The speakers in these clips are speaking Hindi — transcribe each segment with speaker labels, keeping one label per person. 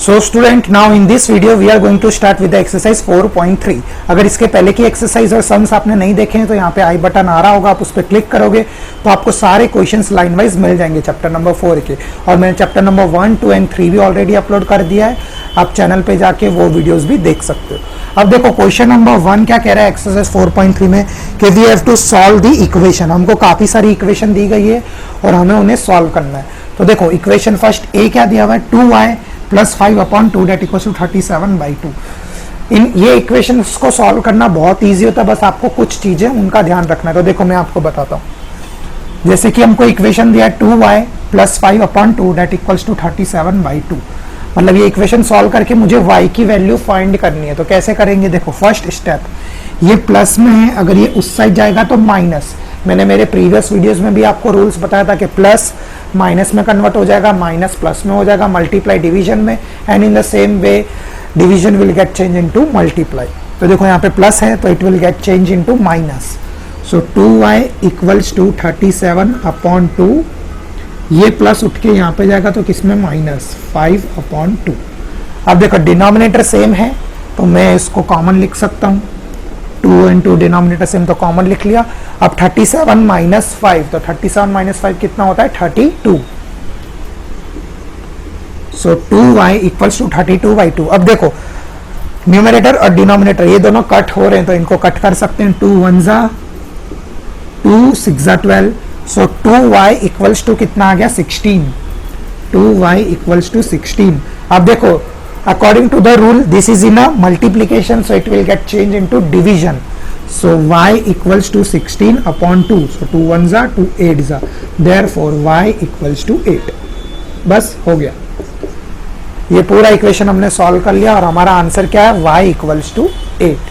Speaker 1: So student, now in this video we are going to start with the exercise 4.3. अगर इसके पहले की एक्सरसाइज और सम्स आपने नहीं देखे हैं तो यहाँ पे आई बटन आ रहा होगा, आप उस पर क्लिक करोगे तो आपको सारे क्वेश्चंस लाइन वाइज मिल जाएंगे चैप्टर नंबर 4 के। और मैंने चैप्टर नंबर 1, 2 एंड 3 भी ऑलरेडी अपलोड कर दिया है, आप चैनल पे जाके वो वीडियोस भी देख सकते हो। अब देखो क्वेश्चन नंबर 1 क्या कह रहा है एक्सरसाइज 4.3 में कि we have to solve the equation. हमको काफी सारी इक्वेशन दी गई है और हमें उन्हें सॉल्व करना है। तो देखो इक्वेशन फर्स्ट ए क्या दिया हुआ है, 2y plus 5/2 that equals to 37/2। इन ये इक्वेशन को सॉल्व करना बहुत इजी होता है, बस आपको कुछ चीजें उनका ध्यान रखना है। तो देखो मैं आपको बताता हूँ, जैसे कि हमको इक्वेशन दिया है 2y plus 5/2 that equals to 37/2। मतलब ये इक्वेशन सॉल्व करके मुझे y की वैल्यू फाइंड करनी है। तो कैसे करेंगे, देखो फर्स्ट स्टेप, ये प्लस में है, अगर ये उस साइड जाएगा तो माइनस। मैंने मेरे प्रीवियस वीडियोस में भी आपको रूल्स बताया था कि प्लस माइनस में कन्वर्ट हो जाएगा, माइनस प्लस में हो जाएगा, मल्टीप्लाई डिवीजन में, and in the same way division will get change into multiply. तो देखो यहाँ पे प्लस है तो it will get change into minus. So 2y equals to 37/2। ये प्लस उठ के यहाँ पे जाएगा तो किसमें माइनस 5/2। अब देखो डिनोमिनेटर सेम है तो मैं इसको कॉमन लिख सकता हूँ, 2 इंटू डिनोमिनेटर सेम तो कॉमन लिख लिया। अब 37 माइनस 5, तो 37 माइनस 5 कितना होता है 32। सो 2y इक्वल्स टू 32/2। अब देखो न्यूमरेटर और डिनोमिनेटर ये दोनों कट हो रहे हैं तो इनको कट कर सकते हैं। 2 1 जा 2 6 जा 12। सो 2y इक्वल्स टू कितना आ गया 16। 2y equals to 16। अब देखो according to the rule this is in a multiplication, so it will get changed into division. So y equals to 16/2. So 2 1 जा 2 8 जा, therefore y equals to 8। बस हो गया, ये पूरा इक्वेशन हमने सॉल्व कर लिया और हमारा आंसर क्या है y equals to 8।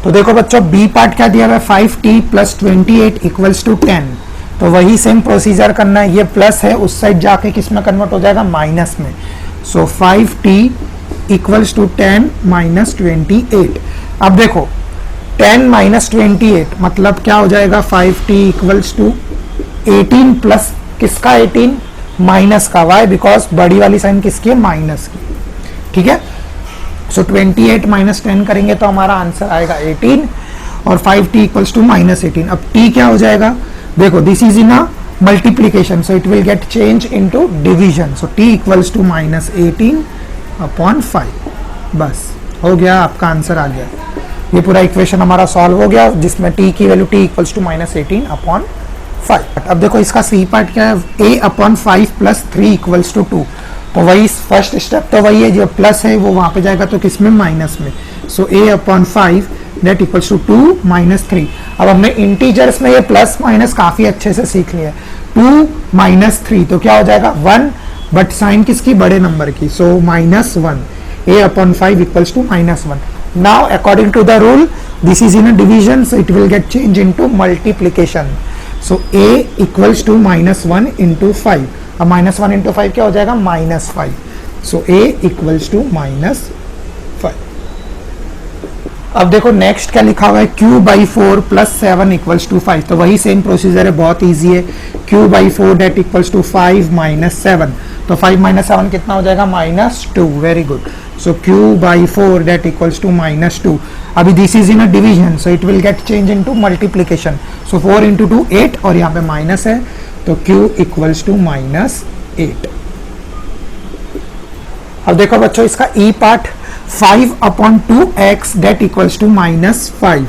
Speaker 1: तो देखो बच्चों बी पार्ट क्या दिया हुआ है, 5t प्लस 28 इक्वल्स टू 10। तो वही सेम प्रोसीजर करना है, ये प्लस है उस साइड जाके किस में कन्वर्ट हो जाएगा, माइनस में। सो 5t इक्वल्स टू 10 माइनस 28। अब देखो 10 माइनस 28 मतलब क्या हो जाएगा, 5t इक्वल्स टू 18 प्लस किसका 18, माइनस का। वाई, बिकॉज बड़ी वाली साइन किसकी है, माइनस की। ठीक है, सो 28 माइनस 10 करेंगे तो हमारा आंसर आएगा 18 और 5t इक्वल्स टू माइनस 18। अब t क्या हो जाएगा, देखो this is in a multiplication so it will get change into division. So t equals to minus 18/5। बस हो गया, आपका आंसर आ गया। ये पूरा इक्वेशन हमारा सॉल्व हो गया जिसमें t की value t equals to minus 18/5। अब देखो इसका सी पार्ट क्या है, a/5 प्लस 3 इक्वल्स टू 2। तो वही फर्स्ट स्टेप तो वही है, जो प्लस है वो वहां पे जाएगा तो किसमें, माइनस में। So a/5 that equals to 2 minus 3। अब हमने इंटीजर्स में ये प्लस माइनस काफी अच्छे से सीख लिया है। 2 माइनस 3 तो क्या हो जाएगा 1, बट साइन किसकी, बड़े नंबर की। So minus 1, a/5 equals to minus 1। Now according to the rule this is in a division so it will get change into multiplication. So a equals to minus 1 into 5। अब माइनस 1 इंटू 5 क्या हो जाएगा, minus 5। So a equals to minus 5। अब देखो नेक्स्ट क्या लिखा हुआ है, q/4 प्लस 7 इक्वल्स टू 5। तो वही सेम प्रोसीजर है, बहुत इजी है। q/4 that equals to 5 minus 7। तो 5 माइनस 7 कितना हो जाएगा, minus 2। Very good. So q/4 that equals to minus 2। अभी this is in a division so it will get change into multiplication. So 4 into 2 8 और यहाँ पे माइनस है तो q इक्वल्स टू माइनस 8। अब देखो बच्चों इसका ई part 5/2x that equals to minus 5।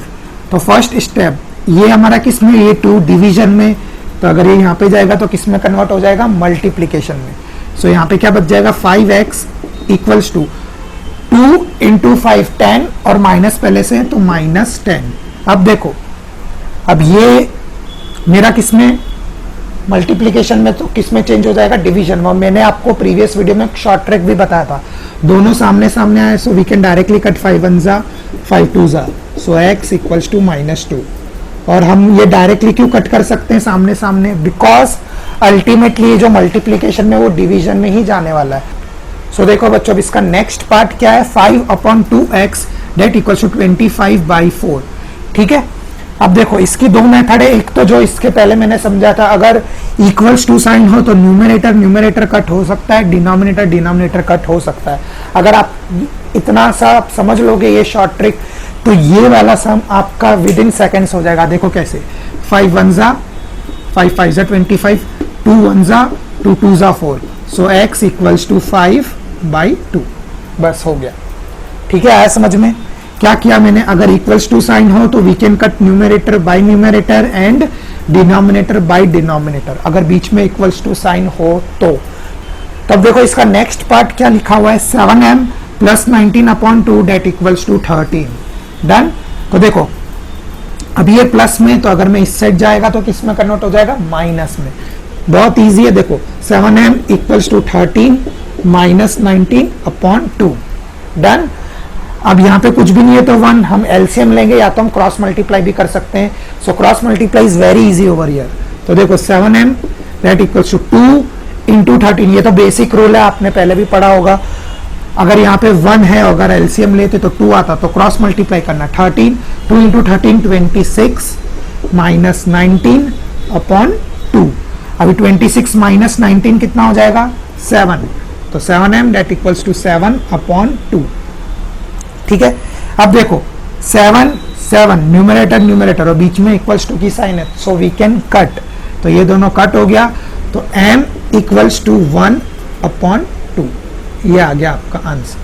Speaker 1: तो फर्स्ट स्टेप ये हमारा किस में, ये 2 डिवीजन में। तो अगर ये यहाँ पे जाएगा तो किस में कन्वर्ट हो जाएगा, मल्टीप्लीकेशन में। सो यहाँ पे क्या बच जाएगा, 5x इक्वल्स टू 2 इंटू 5 10 और माइनस पहले से तो माइनस 10। अब देखो अब ये मेरा किसमें, मल्टीप्लिकेशन में, तो किसमें चेंज हो जाएगा, डिवीजन में। मैंने आपको प्रीवियस वीडियो में शॉर्ट ट्रिक भी बताया था, दोनों सामने सामने आए so we can directly cut 5 1 जा 5 2 जा। So x equals to minus 2। और हम ये डायरेक्टली क्यों कट कर सकते हैं सामने सामने, बिकॉज अल्टीमेटली जो मल्टीप्लिकेशन में वो डिवीजन में ही जाने वाला है। सो देखो बच्चों इसका नेक्स्ट पार्ट क्या है, 5/2x दैट इक्वल्स टू 25/4। ठीक है, अब देखो इसकी दो मेथड है, एक तो जो इसके पहले मैंने समझा था, अगर इक्वल्स टू साइन हो तो न्यूमरेटर न्यूमरेटर कट हो सकता है, डिनोमिनेटर डिनोमिनेटर कट हो सकता है। अगर आप इतना सा आप समझ लोगे ये शॉर्ट ट्रिक, तो ये वाला सम आपका विद इन सेकेंड्स हो जाएगा। देखो कैसे, 5 1 जा 5 5 जा 25, 2 1 जा 2 2 जा 4, सो x इक्वल्स टू 5/2, बस हो गया। ठीक है, आया समझ में? क्या किया मैंने, अगर इक्वल्स टू साइन हो तो we can cut numerator by numerator and denominator by denominator, अगर बीच में इक्वल्स टू साइन हो तो। तब देखो इसका नेक्स्ट पार्ट क्या लिखा हुआ है, 7m plus 19/2 that equals to 13। Done. तो देखो अभी ये प्लस में, तो अगर मैं इस साइड जाएगा तो किस में कन्वर्ट हो जाएगा, माइनस में। बहुत इजी है, देखो 7m equals to 13 minus 19/2। Done. अब यहाँ पे कुछ भी नहीं है तो 1, हम एलसीएम लेंगे या तो हम क्रॉस मल्टीप्लाई भी कर सकते हैं। So cross multiply is very easy over here. तो देखो 7m that equals to 2 into 13, ये तो बेसिक रूल है, आपने पहले भी पढ़ा होगा। अगर यहाँ पे 1 है, अगर एलसीएम लेते तो 2 आता, तो क्रॉस मल्टीप्लाई करना, 13 2 इंटू 13 26 माइनस 19/2। अभी 26 माइनस 19 कितना हो जाएगा, 7। तो 7m दैट इक्वल्स टू 7/2। ठीक है, अब देखो 7 7 न्यूमरेटर न्यूमरेटर और बीच में इक्वल्स टू की साइन है, सो वी कैन कट, तो ये दोनों कट हो गया, तो m इक्वल्स टू 1/2, ये आ गया आपका answer.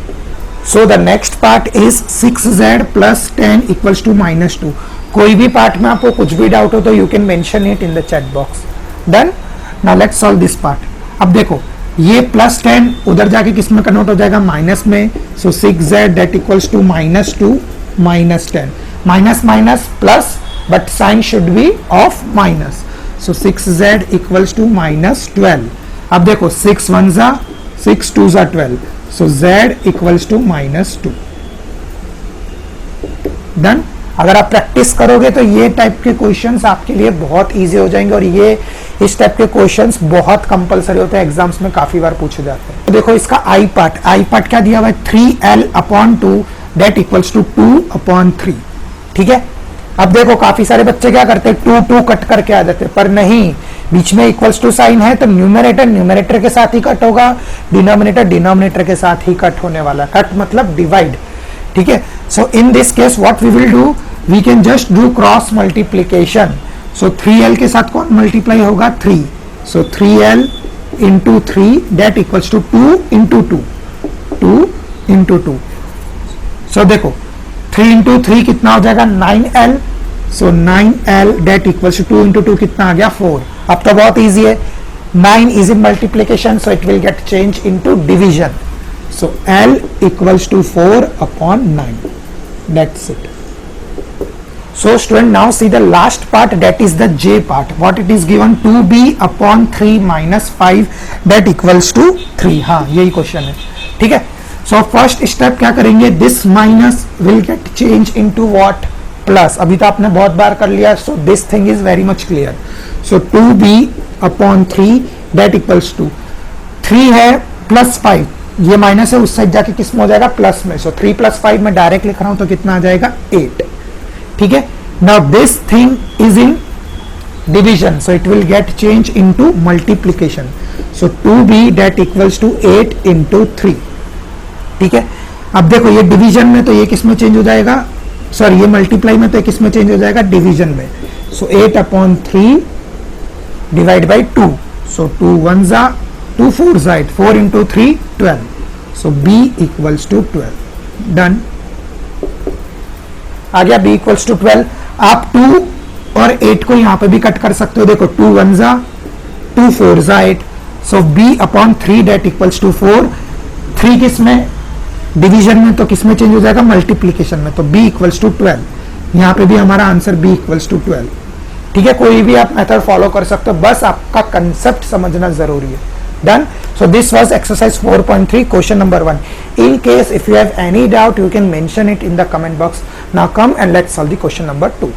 Speaker 1: So the next part is 6z plus 10 equals to -2। कोई भी पार्ट में आपको कुछ भी डाउट हो तो you can mention it in the chat box. Done. Now let's solve this part. अब देखो ये प्लस 10 उधर जाके किस में कन्वर्ट हो जाएगा, माइनस में। So 6z that equals to -2 minus 10, minus minus plus, but sign should be of minus. So 6z equals to -12। अब देखो 6 1 जा 6 2 जा 12, सो z इक्वल्स टू -2। डन। अगर आप प्रैक्टिस करोगे तो ये टाइप के क्वेश्चंस आपके लिए बहुत इजी हो जाएंगे, और ये इस टाइप के क्वेश्चंस बहुत कंपलसरी होते हैं, एग्जाम्स में काफी बार पूछे जाते हैं। तो देखो इसका आई पार्ट क्या दिया हुआ है, 3l/2 दैट इक्वल्स टू 2/3। ठीक है, अब देखो काफी सारे बच्चे क्या करते हैं, 2 2 कट करके आ जाते हैं, पर नहीं, बीच में इक्वल्स टू साइन है तो न्यूमरेटर न्यूमरेटर के साथ ही कट होगा, डिनोमिनेटर डिनोमिनेटर के साथ ही कट होने वाला। कट मतलब डिवाइड। ठीक है, so in this case what we will do, we can just do cross multiplication. So 3l के साथ कौन मल्टीप्लाई होगा, 3, so 3l into 3 that equals to 2 into 2, 2 into 2। So देखो 3 इंटू 3 कितना हो जाएगा, 9l, so 9l that equals to 2 into 2 कितना आ गया, 4। अब तो बहुत इजी है, 9 is in multiplication, so it will get change into division. So l equals to 4/9, that's it. So student, now see the last part, that is the J part. What it is given, 2b/3 minus 5 that equals to 3। हाँ, यही क्वेश्चन है। ठीक है, सो फर्स्ट स्टेप क्या करेंगे, this minus will get change into what, plus. अभी तो आपने बहुत बार कर लिया, so this thing is very much clear. So 2b/3 that equals to 3 है प्लस 5, ये माइनस है, उस साइड जाके किस में हो जाएगा, प्लस में। सो 3 + 5 मैं डायरेक्ट लिख रहा हूं तो कितना आ जाएगा, 8। ठीक है, now this thing is in division, so it will get change into multiplication. So 2b that equals to 8 into 3। ठीक है, अब देखो ये डिवीजन में तो ये किस में चेंज हो जाएगा, सॉरी ये मल्टीप्लाई में तो किस में चेंज हो जाएगा, डिवीजन में। सो 8/3 डिवाइड बाई 2, सो 2 1 जा 2 4 जा 8, 4 into 3 12, so b equals to 12। Done. आ गया b इक्वल्स टू 12। आप 2 और 8 को यहां पे भी कट कर सकते हो, देखो 2 1 जा 2 4 जा 8, सो b/3 दैट इक्वल्स टू 4। 3 किस में, डिवीजन में, तो किस में चेंज हो जाएगा, मल्टीप्लीकेशन में, तो b इक्वल्स टू 12। यहां पे भी हमारा आंसर b इक्वल्स टू 12। ठीक है, कोई भी आप मेथड फॉलो कर सकते हो, बस आपका कंसेप्ट समझना जरूरी है। Done. So this was exercise 4.3 question number 1. In case if you have any doubt, you can mention it in the comment box. Now come and let's solve the question number 2.